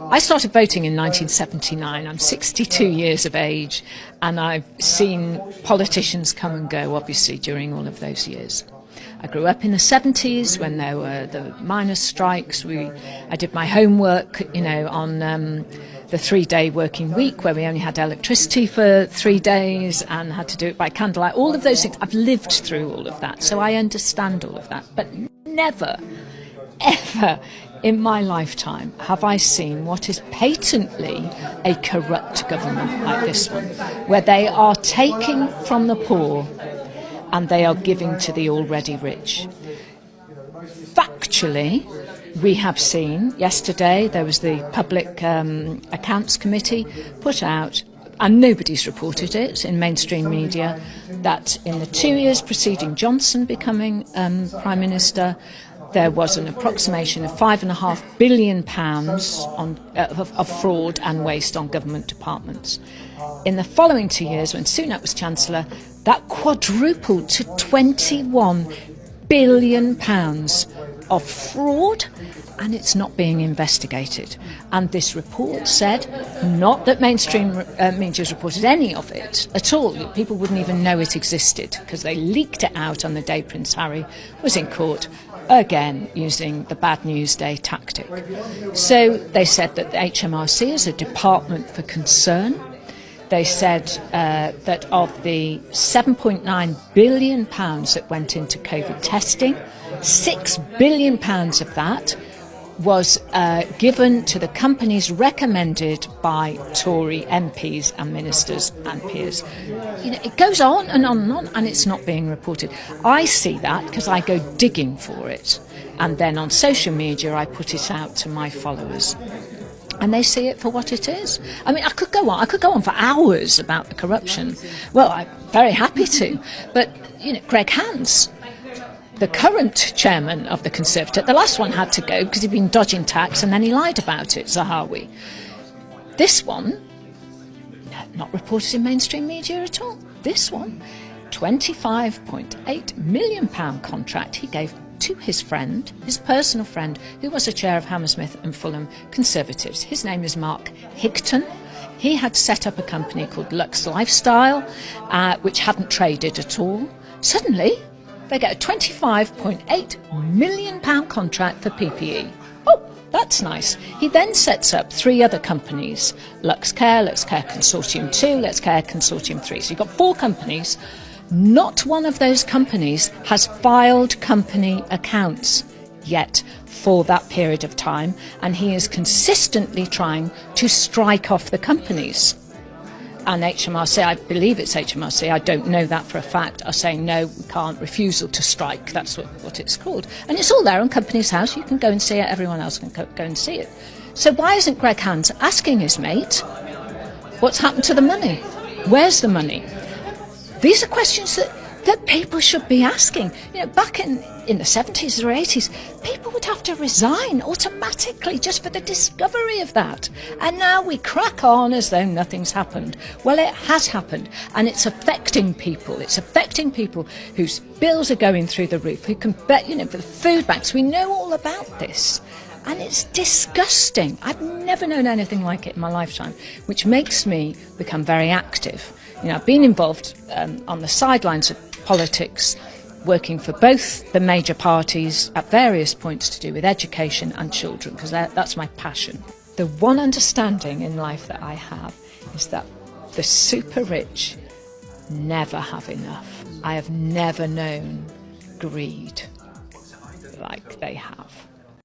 I started voting in 1979. I'm 62 years of age, and I've seen politicians come and go, obviously, during all of those years. I grew up in the 70s when there were the miners' strikes. I did my homework, on the 3-day working week where we only had electricity for 3 days and had to do it by candlelight. All of those things. I've lived through all of that, so I understand all of that. But never, ever in my lifetime have I seen what is patently a corrupt government like this one, where they are taking from the poor and they are giving to the already rich. Factually, we have seen yesterday there was the Public Accounts Committee put out, and nobody's reported it in mainstream media, that in the 2 years preceding Johnson becoming Prime Minister, there was an approximation of £5.5 billion of fraud and waste on government departments. In the following 2 years, when Sunak was Chancellor, that quadrupled to £21 billion of fraud, and it's not being investigated. And this report said, not that mainstream media has reported any of it at all, people wouldn't even know it existed, because they leaked it out on the day Prince Harry was in court, again using the bad news day tactic. So they said that the HMRC is a department for concern. They said that of the £7.9 billion that went into COVID testing, £6 billion of that was given to the companies recommended by Tory MPs and ministers and peers. It goes on and on and on, and it's not being reported. I see that because I go digging for it, and then on social media I put it out to my followers. And they see it for what it is. I mean, I could go on for hours about the corruption. Well, I'm very happy to. But, Greg Hands, the current chairman of the Conservative, the last one had to go because he'd been dodging tax and then he lied about it, Zahawi. This one, not reported in mainstream media at all. This one, £25.8 million contract he gave to his friend, his personal friend, who was a chair of Hammersmith and Fulham Conservatives. His name is Mark Higton. He had set up a company called Lux Lifestyle, which hadn't traded at all. Suddenly, they get a £25.8 million contract for PPE. Oh, that's nice. He then sets up 3 other companies, LuxCare Consortium 2, LuxCare Consortium 3. So you've got 4 companies. Not one of those companies has filed company accounts yet for that period of time, and he is consistently trying to strike off the companies. And HMRC, I believe it's HMRC, I don't know that for a fact, are saying no, we can't, refusal to strike, that's what it's called. And it's all there on Companies House, you can go and see it, everyone else can go and see it. So why isn't Greg Hands asking his mate, what's happened to the money? Where's the money? These are questions that people should be asking. Back in the 70s or 80s, people would have to resign automatically just for the discovery of that. And now we crack on as though nothing's happened. Well, it has happened, and it's affecting people. It's affecting people whose bills are going through the roof, who can bet, for the food banks. We know all about this. And it's disgusting. I've never known anything like it in my lifetime, which makes me become very active. I've been involved on the sidelines of politics, working for both the major parties at various points to do with education and children, because that's my passion. The one understanding in life that I have is that the super rich never have enough. I have never known greed like they have.